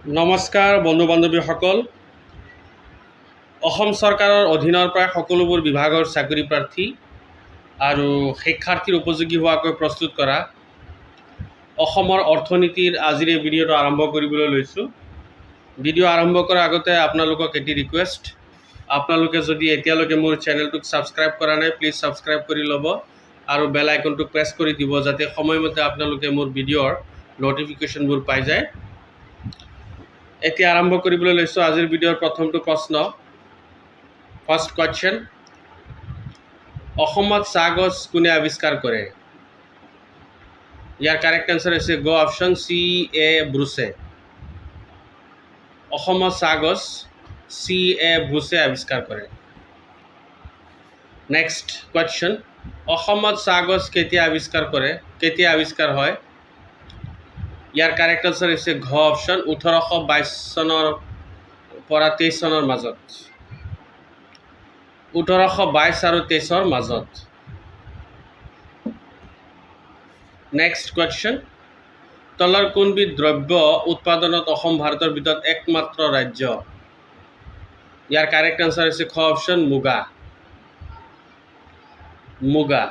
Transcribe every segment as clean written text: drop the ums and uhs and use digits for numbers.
নমস্কাৰ বন্ধু বান্ধৱীসকল। অসম চৰকাৰৰ অধীনৰ প্ৰায় সকলোবোৰ বিভাগৰ চাকৰি প্ৰাৰ্থী আৰু শিক্ষাৰ্থীৰ উপযোগী হোৱাকৈ প্ৰস্তুত কৰা অসমৰ অৰ্থনীতিৰ আজিৰ এই ভিডিঅ'টো আৰম্ভ কৰিবলৈ লৈছোঁ। ভিডিঅ' আৰম্ভ কৰাৰ আগতে আপোনালোকক এটি ৰিকুৱেষ্ট, আপোনালোকে যদি এতিয়ালৈকে মোৰ চেনেলটোক ছাবস্ক্ৰাইব কৰা নাই প্লিজ ছাবস্ক্ৰাইব কৰি ল'ব আৰু বেল আইকনটো প্ৰেছ কৰি দিব যাতে সময়মতে আপোনালোকে মোৰ ভিডিঅ'ৰ ন'টিফিকেশ্যনবোৰ পাই যায়। এতিয়া আৰম্ভ কৰিবলৈ লৈছোঁ আজিৰ ভিডিঅ'ৰ প্ৰথমটো প্ৰশ্ন। ফাৰ্ষ্ট কুৱেশ্যন, অসমত চাহ গছ কোনে আৱিষ্কাৰ কৰে? ইয়াৰ কাৰেক্ট এনচাৰ হৈছে গ অপশ্যন চি এ ব্ৰুছে। অসমত চাহ গছ চি এ ব্ৰুছে আৱিষ্কাৰ কৰে। নেক্সট কুৱেশ্যন, অসমত চাহ গছ কেতিয়া আৱিষ্কাৰ হয়? ইয়াৰ কাৰেক্ট আনচাৰ হৈছে ঘ অপশ্যন 1822 চনৰ পৰা 23 চনৰ মাজত। 1822 আৰু 23ৰ মাজত। নেক্সট কুৱেশ্যন, তলৰ কোনবিধ দ্ৰব্য উৎপাদনত অসম ভাৰতৰ ভিতৰত একমাত্ৰ ৰাজ্য? ইয়াৰ কাৰেক্ট আনচাৰ হৈছে খ অপশ্যন মুগা।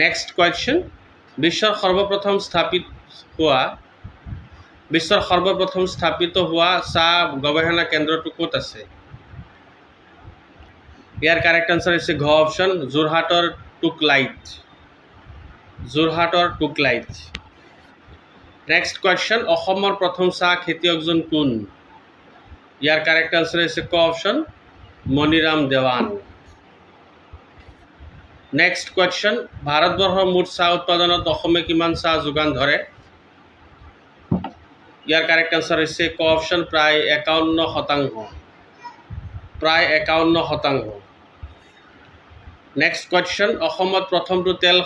নেক্সট কুৱেশ্যন, বিশ্বৰ সৰ্বপ্ৰথম স্থাপিত হোৱা চাহ গৱেষণা কেন্দ্ৰটো ক'ত আছে? ইয়াৰ কাৰেক্ট আনচাৰ হৈছে ঘ অপশ্যন যোৰহাটৰ টুকলাইত। নেক্সট কুৱেশ্যন, অসমৰ প্ৰথম চাহ খেতিয়কজন কোন? ইয়াৰ কাৰেক্ট আনচাৰ হৈছে ক option Maniram Dewan. Next question, ভাৰতবৰ্ষৰ মুঠ চাহ উৎপাদনত অসমে কিমান চাহ যোগান ধৰে? ইয়াৰ কাৰেক্ট আনচাৰ হৈছে ক অপশ্যন প্ৰায় 51%। নেক্সট কুৱেশ্যন, অসমত প্ৰথমটো তেল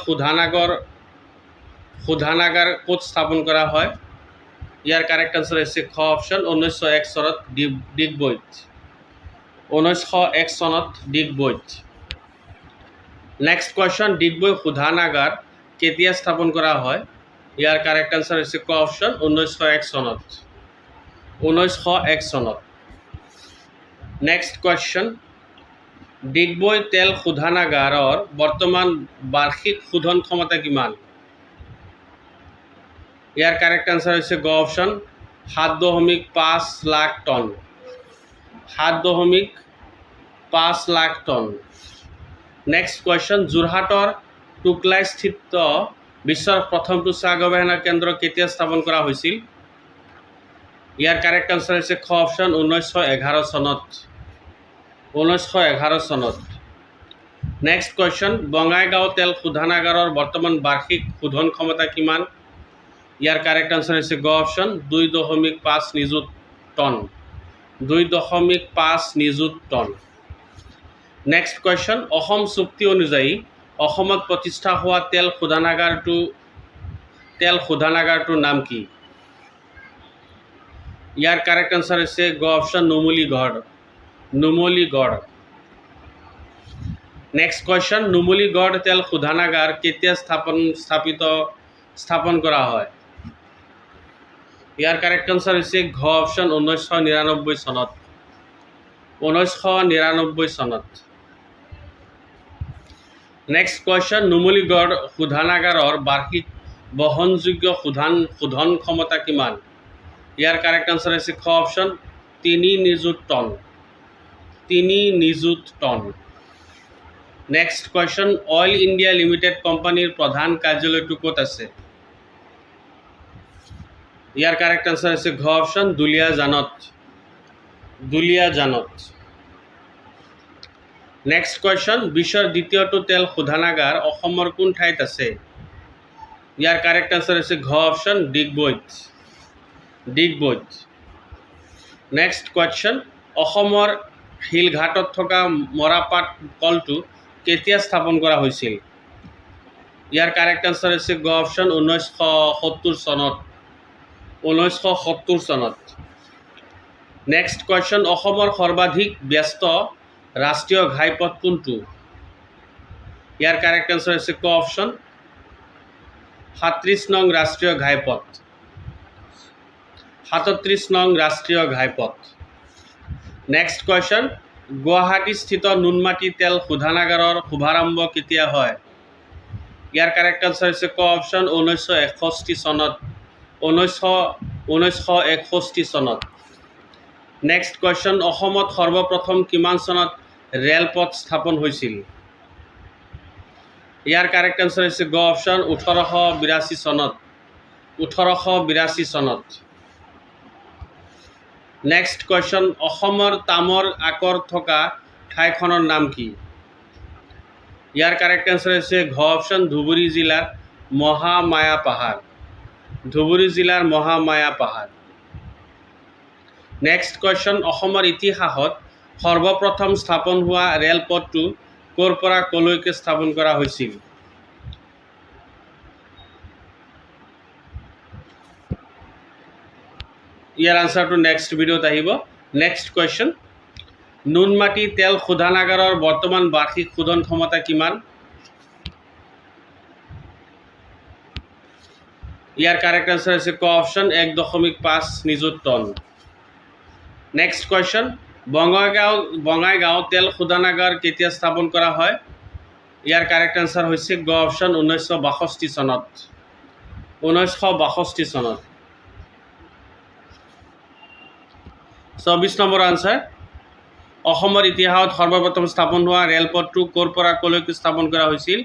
শোধনাগাৰ ক'ত স্থাপন কৰা হয়? ইয়াৰ কাৰেক্ট আনচাৰ হৈছে খ অপশ্যন 1901 চনত ডিগবৈত। নেক্সট কুৱেশ্যন, ডিগবৈ শোধনাগাৰ কেতিয়া স্থাপন কৰা হয়? ইয়াৰ কাৰেক্ট আনচাৰ হৈছে ক অপশ্যন 1901 চনত। নেক্সট কুৱেশ্যন, ডিগবৈ তেল শোধনাগাৰৰ বৰ্তমান বাৰ্ষিক শোধন ক্ষমতা কিমান? ইয়াৰ কাৰেক্ট আনচাৰ হৈছে গ option 7.5 lakh ton. 7.5 lakh ton. Next question, যোৰহাটৰ টুকলাইস্থিত বিশ্বৰ প্ৰথমটো চাহ গৱেষণা কেন্দ্ৰ কেতিয়া স্থাপন কৰা হৈছিল? ইয়াৰ কাৰেক্ট আনচাৰ হৈছে খ অপশ্যন 1911 চনত। নেক্সট কুৱেশ্যন, বঙাইগাঁও তেল শোধনাগাৰৰ বৰ্তমান বাৰ্ষিক শোধন ক্ষমতা কিমান? ইয়াৰ কাৰেক্ট আনচাৰ হৈছে গ অপশ্যন 2.5 নিযুত টন। নেক্সট কুৱেশ্যন, অসম চুক্তি অনুযায়ী অসমত প্ৰতিষ্ঠা হোৱা তেল শোধনাগাৰটোৰ নাম কি? ইয়াৰ কাৰেক্ট আনচাৰ হৈছে গ option Numaligarh. Next question, Numaligarh তেল শোধনাগাৰ কেতিয়া স্থাপন কৰা হয়? ইয়াৰ কাৰেক্ট আনচাৰ হৈছে ঘ অপশ্যন 1999 চনত। নেক্সট কুৱেশ্যন, নুমলীগড় শোধনাগাৰৰ বাৰ্ষিক বহনযোগ্য শোধন ক্ষমতা কিমান? ইয়াৰ কাৰেক্ট আনচাৰ হৈছে খ অপশ্যন 3 নিযুত টন। Next question, oil India limited কোম্পানীৰ প্ৰধান কাৰ্যালয়টো ক'ত আছে? ইয়াৰ কাৰেক্ট আনচাৰ হৈছে ঘ অপশ্যন দুলিয়াজানত। নেক্সট কুৱেশ্যন, বিশ্বৰ দ্বিতীয়টো তেল শোধনাগাৰ অসমৰ কোন ঠাইত আছে? ইয়াৰ কাৰেক্ট আনচাৰ হৈছে ঘ অপশ্যন ডিগবৈত। নেক্সট কুৱেশ্যন, অসমৰ শিলঘাটত থকা মৰাপাট কলটো কেতিয়া স্থাপন কৰা হৈছিল? ইয়াৰ কাৰেক্ট আনচাৰ হৈছে গ অপশ্যন 1970 চনত। নেক্সট কুৱেশ্যন, অসমৰ সৰ্বাধিক ব্যস্ত ৰাষ্ট্ৰীয় ঘাইপথ কোনটো? ইয়াৰ কাৰেক্ট আনচাৰ হৈছে ক অপশ্যন 37 নং ৰাষ্ট্ৰীয় ঘাইপথ। 37 নং ৰাষ্ট্ৰীয় ঘাইপথ। নেক্সট কুৱেশ্যন, গুৱাহাটীস্থিত নুনমাটি তেল শোধনাগাৰৰ শুভাৰম্ভ কেতিয়া হয়? ইয়াৰ কাৰেক্ট আনচাৰ হৈছে ক অপশ্যন 1961 চনত। 1961 চনত। নেক্সট কুৱেশ্যন, অসমত সৰ্বপ্ৰথম কিমান চনত ৰেলপথ স্থাপন হৈছিল? ইয়াৰ কাৰেক্ট আনচাৰ হৈছে গ অপশ্যন 1882 চনত। 1882 চনত। নেক্সট কুৱেশ্যন, অসমৰ তামৰ আকৰ থকা ঠাইখনৰ নাম কি? ইয়াৰ কাৰেক্ট আনচাৰ হৈছে ঘ অপশ্যন ধুবুৰী জিলাৰ মহামায়া পাহাৰ। ধুবুৰী জিলাৰ মহামায়া পাহাৰ। নেক্সট কুৱেশ্যন, অসমৰ ইতিহাসত সৰ্বপ্ৰথম স্থাপন হোৱা ৰেলপথটো ক'ৰ পৰা ক'লৈকে স্থাপন কৰা হৈছিল? ইয়াৰ আনচাৰটো নেক্সট ভিডিঅ'ত আহিব। নেক্সট কুৱেশ্যন, নুনমাটি তেল শোধনাগাৰৰ বৰ্তমান বাৰ্ষিক শোধন ক্ষমতা কিমান? ইয়াৰ কাৰেক্ট আনচাৰ হৈছে ক অপশ্যন 1.5 নিযুত টন। নেক্সট কুৱেশ্যন, বঙাইগাঁও তেল শোধনাগাৰ কেতিয়া স্থাপন কৰা হয়? ইয়াৰ কাৰেক্ট আনচাৰ হৈছে গ অপশ্যন 1962 চনত। 1962 চনত। 24 নম্বৰ আনচাৰ, অসমৰ ইতিহাসত সৰ্বপ্ৰথম স্থাপন হোৱা ৰেলপথটো ক'ৰ পৰা ক'লৈকে স্থাপন কৰা হৈছিল?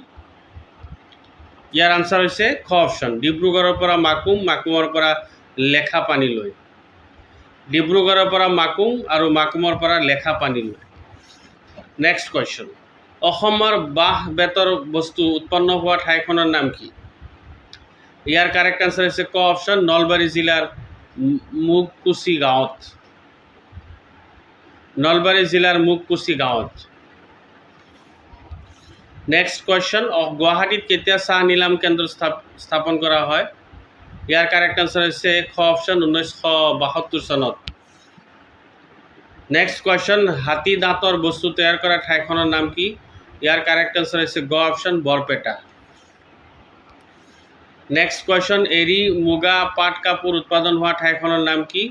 ইয়াৰ আনচাৰ হৈছে খ অপশ্যন ডিব্ৰুগড়ৰ পৰা মাকুম, মাকুমৰ পৰা লেখাপানীলৈ। ডিব্ৰুগড়ৰ পৰা মাকুম আৰু মাকুমৰ পৰা লেখাপানীলৈ। নেক্সট কুৱেশ্যন, অসমৰ বাঁহ বেতৰ বস্তু উৎপন্ন হোৱা ঠাইখনৰ নাম কি? ইয়াৰ কাৰেক্ট আনচাৰ হৈছে ক অপশ্যন নলবাৰী জিলাৰ মুগকুচি গাঁৱত। নলবাৰী জিলাৰ মুগকুচি গাঁৱত। নেক্সট কুৱেশ্যন, গুৱাহাটীত কেতিয়া চাহ নিলাম কেন্দ্ৰ স্থাপন কৰা হয়? ইয়াৰ কাৰেক্ট আনচাৰ হৈছে খ অপশ্যন 1972 চনত। নেক্সট কুৱেশ্যন, হাতী দাঁতৰ বস্তু তৈয়াৰ কৰা ঠাইখনৰ নাম কি? ইয়াৰ কাৰেক্ট আনচাৰ হৈছে গ অপশ্যন বৰপেটা। নেক্সট কুৱেশ্যন, এৰী মুগা পাট কাপোৰ উৎপাদন হোৱা ঠাইখনৰ নাম কি?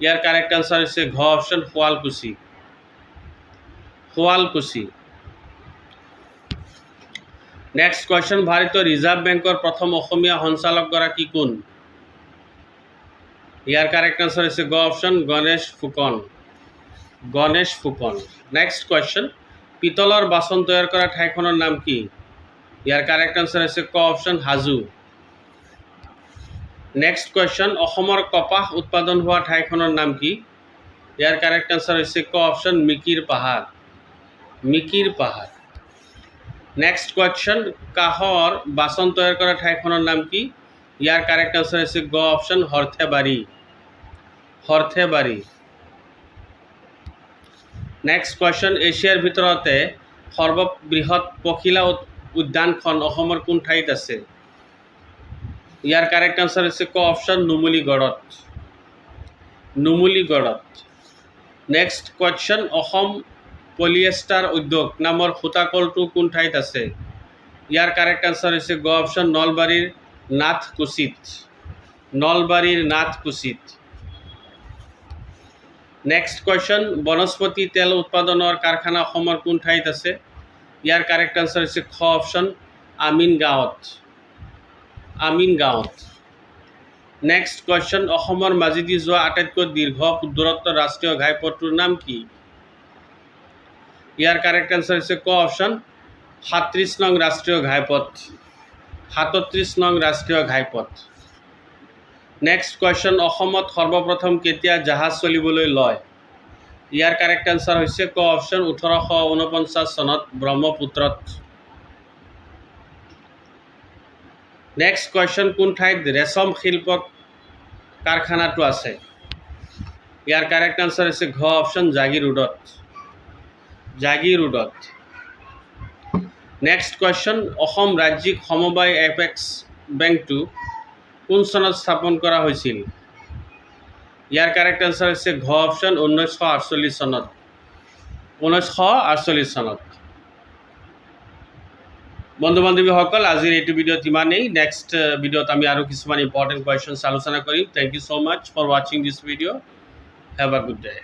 ইয়াৰ কাৰেক্ট আনচাৰ হৈছে ঘ option Sualkuchi. Sualkuchi. Next question, ভাৰতীয় ৰিজাৰ্ভ বেংকৰ প্ৰথম অসমীয়া সঞ্চালকগৰাকী কোন? ইয়াৰ কাৰেক্ট আনচাৰ হৈছে গ option Ganesh Phukan. Ganesh Phukan. Next question, পিতলৰ বাচন তৈয়াৰ কৰা ঠাইখনৰ নাম কি? ইয়াৰ কাৰেক্ট আনচাৰ হৈছে ক অপশ্যন হাজো। নেক্সট কুৱেশ্যন, অসমৰ কপাহ উৎপাদন হোৱা ঠাইখনৰ নাম কি? ইয়াৰ কাৰেক্ট আনচাৰ হৈছে ক অপশ্যন মিকিৰ পাহাৰ। মিকিৰ পাহাৰ। নেক্সট কুৱেশ্যন, কাঁহৰ বাচন তৈয়াৰ কৰা ঠাইখনৰ নাম কি? ইয়াৰ কাৰেক্ট আনচাৰ হৈছে গ অপশ্যন সৰ্থেবাৰী। সৰ্থেবাৰী। নেক্সট কুৱেশ্যন, এছিয়াৰ ভিতৰতে সৰ্ববৃহৎ পখিলা উদ্যানখন অসমৰ কোন ঠাইত আছে? ইয়াৰ কাৰেক্ট আনচাৰ হৈছে ক অপশ্যন নুমলীগড়ত। নুমলীগড়ত। নেক্সট কুৱেশ্যন, অসম পলিয়েষ্টাৰ উদ্যোগ নামৰ সূতাকলটো কোন ঠাইত আছে? ইয়াৰ কাৰেক্ট আনচাৰ হৈছে গ অপশ্যন নলবাৰীৰ নাথকুছিত। নলবাৰীৰ নাথকুছিত। নেক্সট কুৱেশ্যন, বনস্পতি তেল উৎপাদনৰ কাৰখানা অসমৰ কোন ঠাইত আছে? ইয়াৰ কাৰেক্ট আনচাৰ হৈছে খ অপশ্যন আমিনগাঁৱত। আমিনগাঁৱত। নেক্সট কুৱেশ্যন, অসমৰ মাজেদি যোৱা আটাইতকৈ দীৰ্ঘ দূৰত্বৰ ৰাষ্ট্ৰীয় ঘাইপথটোৰ নাম কি? ইয়াৰ কাৰেক্ট আনচাৰ হৈছে ক অপশ্যন 37 নং ৰাষ্ট্ৰীয় ঘাইপথ। 37 নং ৰাষ্ট্ৰীয় ঘাইপথ। নেক্সট কুৱেশ্যন, অসমত সৰ্বপ্ৰথম কেতিয়া জাহাজ চলিবলৈ লয়? ইয়াৰ কাৰেক্ট আনচাৰ হৈছে ক অপশ্যন 1849 চনত ব্ৰহ্মপুত্ৰত। নেক্সট কুৱেশ্যন, কোন ঠাইত ৰেচম শিল্প কাৰখানাটো আছে? ইয়াৰ কাৰেক্ট আনচাৰ হৈছে ঘ অপশ্যন জাগিৰোডত। জাগিৰোডত। নেক্সট কুৱেশ্যন, অসম ৰাজ্যিক সমবায় এপেক্স বেংকটো কোন চনত স্থাপন কৰা হৈছিল? ইয়াৰ কাৰেক্ট আনচাৰ হৈছে ঘ অপশ্যন 1948 চনত। 1948 চনত। বন্ধু বান্ধৱীসকল আজিৰ এইটো ভিডিঅ'ত ইমানেই নেক্সট ভিডিঅ'ত আমি আৰু কিছুমান ইম্পৰ্টেণ্ট কুৱেশ্যনছ আলোচনা কৰিম thank you so much for watching this video have a good day